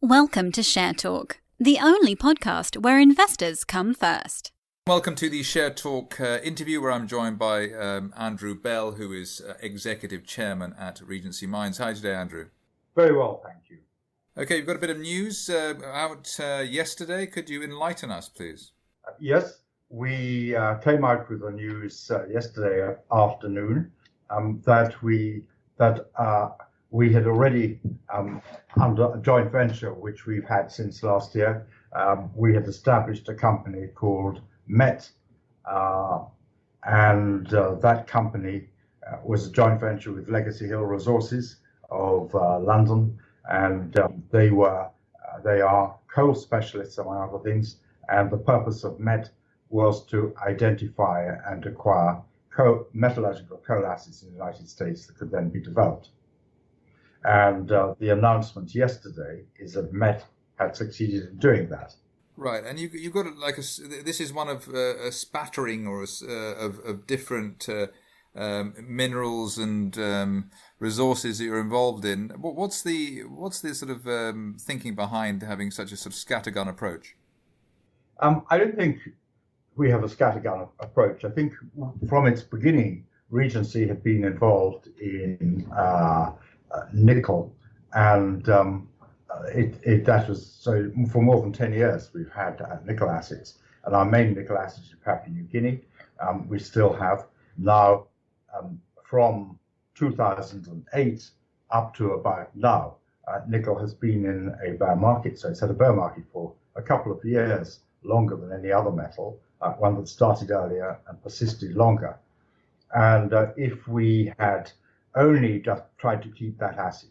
Welcome to Share Talk, the only podcast where investors come first. Welcome to the Share Talk interview where I'm joined by Andrew Bell, who is Executive Chairman at Regency Mines. Hi today, Andrew. Very well, thank you. Okay, you've got a bit of news out yesterday. Could you enlighten us, please? Yes, we came out with the news yesterday afternoon that we had already, under a joint venture which we've had since last year, we had established a company called Met, and that company was a joint venture with Legacy Hill Resources of London, and they are coal specialists, among other things, and the purpose of Met was to identify and acquire metallurgical coal assets in the United States that could then be developed. And the announcement yesterday is that Met had succeeded in doing that. Right, and you've got this is one of a spattering of different minerals and resources that you're involved in. What's the sort of thinking behind having such a sort of scattergun approach? I don't think we have a scattergun approach. I think from its beginning, Regency had been involved in nickel, and that was so for more than 10 years we've had nickel assets, and our main nickel assets in Papua New Guinea. We still have now from 2008 up to about now. Nickel has been in a bear market, so it's had a bear market for a couple of years, longer than any other metal, one that started earlier and persisted longer. And if we had only just tried to keep that asset,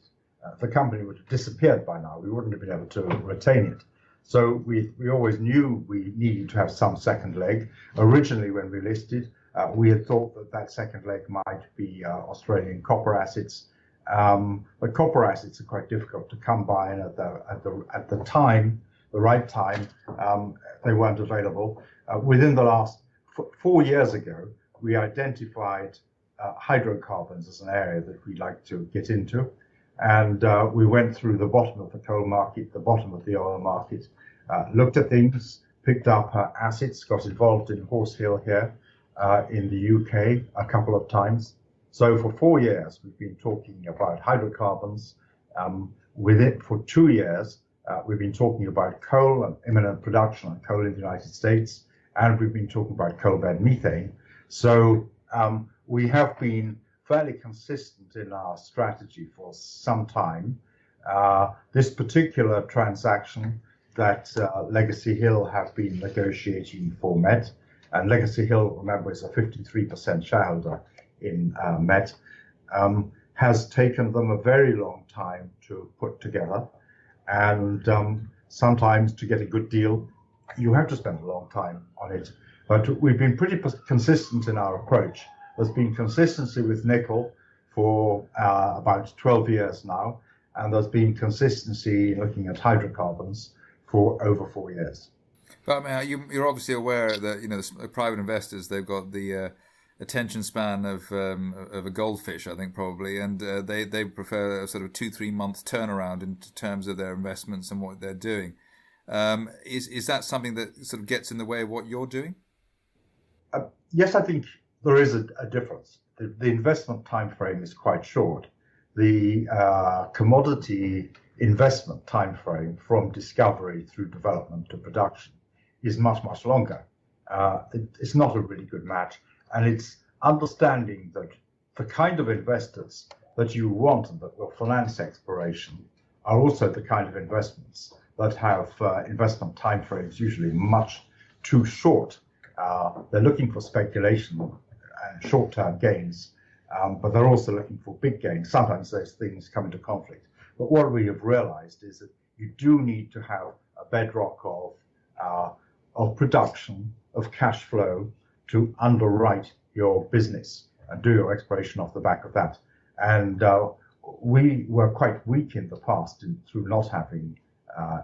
the company would have disappeared by now. We wouldn't have been able to retain it. So we always knew we needed to have some second leg. Originally, when we listed, we had thought that second leg might be Australian copper assets, but copper assets are quite difficult to come by, and at the time, the right time, they weren't available. Within the last 4 years ago, we identified hydrocarbons as an area that we'd like to get into. And we went through the bottom of the coal market, the bottom of the oil market, looked at things, picked up assets, got involved in Horse Hill here in the UK a couple of times. So for 4 years, we've been talking about hydrocarbons. With it for 2 years, we've been talking about coal and imminent production of coal in the United States, and we've been talking about coal bed methane. So we have been fairly consistent in our strategy for some time. This particular transaction that Legacy Hill have been negotiating for Met, and Legacy Hill, remember, is a 53% shareholder in Met, has taken them a very long time to put together. And sometimes to get a good deal, you have to spend a long time on it. But we've been pretty consistent in our approach. There's been consistency with nickel for about 12 years now, and there's been consistency looking at hydrocarbons for over 4 years. But I mean, you're obviously aware that the private investors, they've got the attention span of a goldfish, I think, probably, and they prefer a sort of 2-3 month turnaround in terms of their investments and what they're doing. Is that something that sort of gets in the way of what you're doing? Yes, I think there is a difference. The investment time frame is quite short. The commodity investment time frame from discovery through development to production is much, much longer. It's not a really good match. And it's understanding that the kind of investors that you want and that will finance exploration are also the kind of investments that have investment timeframes usually much too short. They're looking for speculation and short-term gains, but they're also looking for big gains. Sometimes those things come into conflict. But what we have realized is that you do need to have a bedrock of production, of cash flow, to underwrite your business and do your exploration off the back of that. And we were quite weak in the past through not having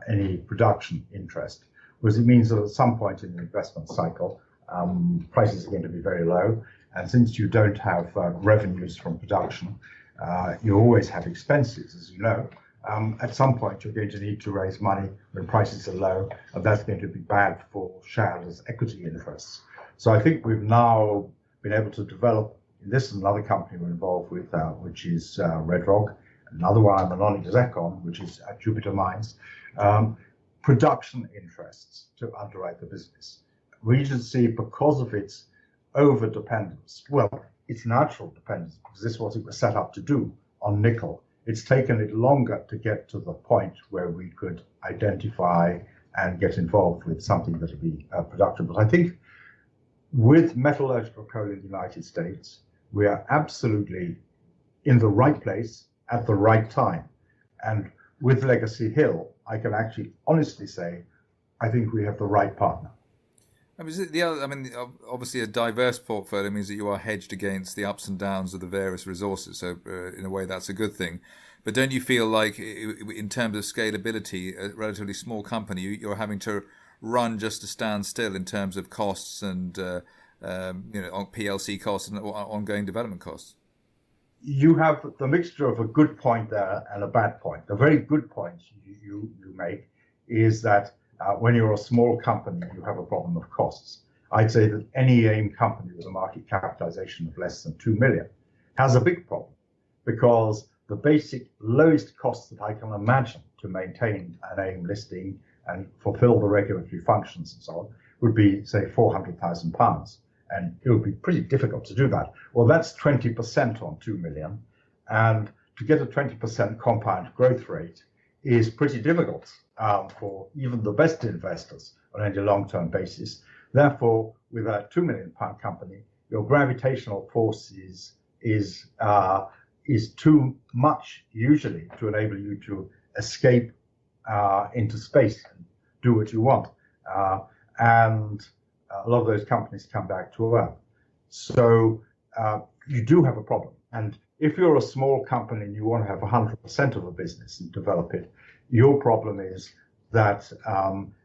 any production interest, because it means that at some point in the investment cycle, prices are going to be very low. And since you don't have revenues from production, you always have expenses, as you know, at some point you're going to need to raise money when prices are low, and that's going to be bad for shareholders' equity interests. So I think we've now been able to develop, this is another company we're involved with, which is Red Rock, another one I'm a non-exec on, which is at Jupiter Mines, production interests to underwrite the business. Regency, because of its over-dependence, well, its natural dependence, because this is what it was set up to do on nickel, it's taken it longer to get to the point where we could identify and get involved with something that would be productive. But I think with metallurgical coal in the United States, we are absolutely in the right place at the right time. And with Legacy Hill, I can actually honestly say, I think we have the right partner. I mean, obviously a diverse portfolio means that you are hedged against the ups and downs of the various resources. So in a way, that's a good thing. But don't you feel like in terms of scalability, a relatively small company, you're having to run just to stand still in terms of costs and PLC costs and ongoing development costs? You have the mixture of a good point there and a bad point. The very good point you make is that when you're a small company, you have a problem of costs. I'd say that any AIM company with a market capitalization of less than 2 million has a big problem, because the basic lowest cost that I can imagine to maintain an AIM listing and fulfill the regulatory functions and so on would be, say, £400,000. And it would be pretty difficult to do that. Well, that's 20% on 2 million. And to get a 20% compound growth rate is pretty difficult for even the best investors on any long-term basis. Therefore, with a £2 million company, your gravitational force is too much usually to enable you to escape into space and do what you want. And a lot of those companies come back to Earth. So you do have a problem. And if you're a small company and you want to have 100% of a business and develop it, your problem is that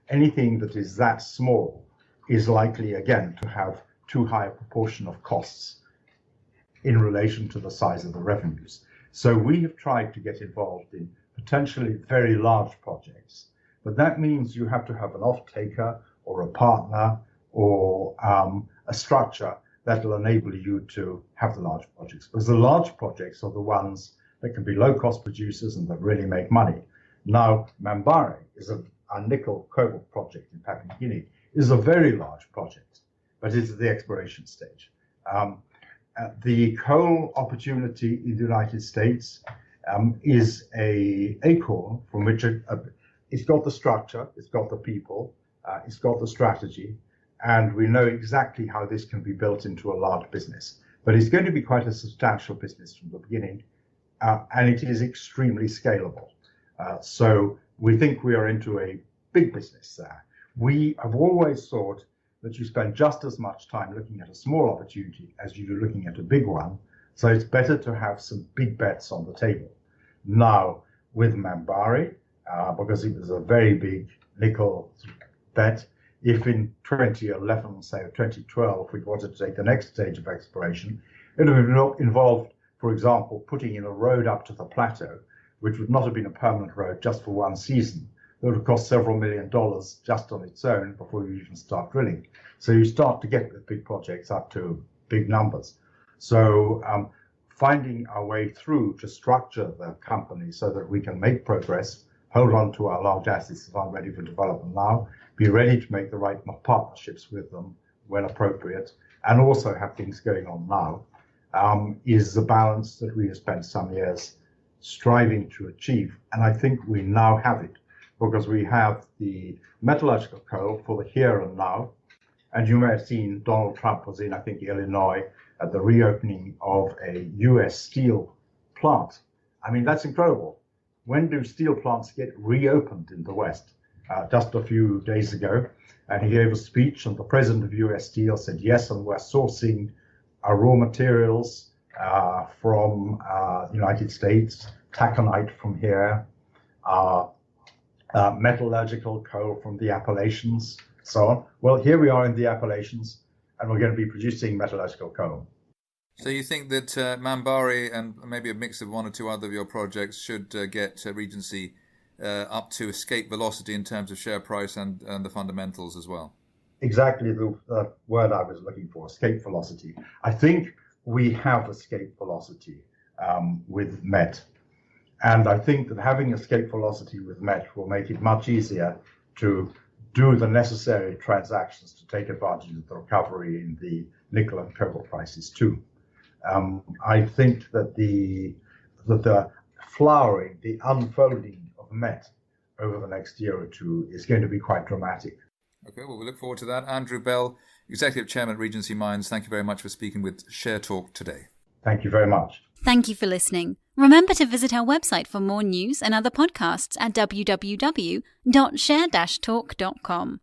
anything that is that small is likely, again, to have too high a proportion of costs in relation to the size of the revenues. So we have tried to get involved in potentially very large projects, but that means you have to have an off-taker or a partner or a structure that will enable you to have the large projects. Because the large projects are the ones that can be low-cost producers and that really make money. Now, Mambare is a nickel cobalt project in Papua New Guinea, is a very large project, but it's at the exploration stage. The coal opportunity in the United States is an acorn from which it's got the structure, it's got the people, it's got the strategy, and we know exactly how this can be built into a large business. But it's going to be quite a substantial business from the beginning, and it is extremely scalable. So we think we are into a big business there. We have always thought that you spend just as much time looking at a small opportunity as you do looking at a big one. So it's better to have some big bets on the table. Now, with Mambare, because it was a very big nickel bet, if in 2011, say, or 2012, we wanted to take the next stage of exploration, it would have involved, for example, putting in a road up to the plateau, which would not have been a permanent road just for one season. It would have cost several $1 million just on its own before you even start drilling. So you start to get the big projects up to big numbers. So finding our way through to structure the company so that we can make progress, hold on to our large assets that aren't ready for development now, be ready to make the right partnerships with them when appropriate, and also have things going on now, is the balance that we have spent some years striving to achieve. And I think we now have it, because we have the metallurgical coal for the here and now. And you may have seen Donald Trump was in, I think, Illinois at the reopening of a US steel plant. I mean, that's incredible. When do steel plants get reopened in the West? Just a few days ago. And he gave a speech, and the president of US Steel said, yes, and we're sourcing our raw materials from the United States, taconite from here, metallurgical coal from the Appalachians, so on. Well, here we are in the Appalachians, and we're going to be producing metallurgical coal. So you think that Mambari and maybe a mix of one or two other of your projects should get Regency up to escape velocity in terms of share price and the fundamentals as well? Exactly the word I was looking for, escape velocity. I think we have escape velocity with MET. And I think that having escape velocity with MET will make it much easier to do the necessary transactions to take advantage of the recovery in the nickel and cobalt prices too. I think that the flowering, the unfolding of MET over the next year or two is going to be quite dramatic. Okay, well, we look forward to that. Andrew Bell, Executive Chairman at Regency Mines, thank you very much for speaking with Share Talk today. Thank you very much. Thank you for listening. Remember to visit our website for more news and other podcasts at www.share-talk.com.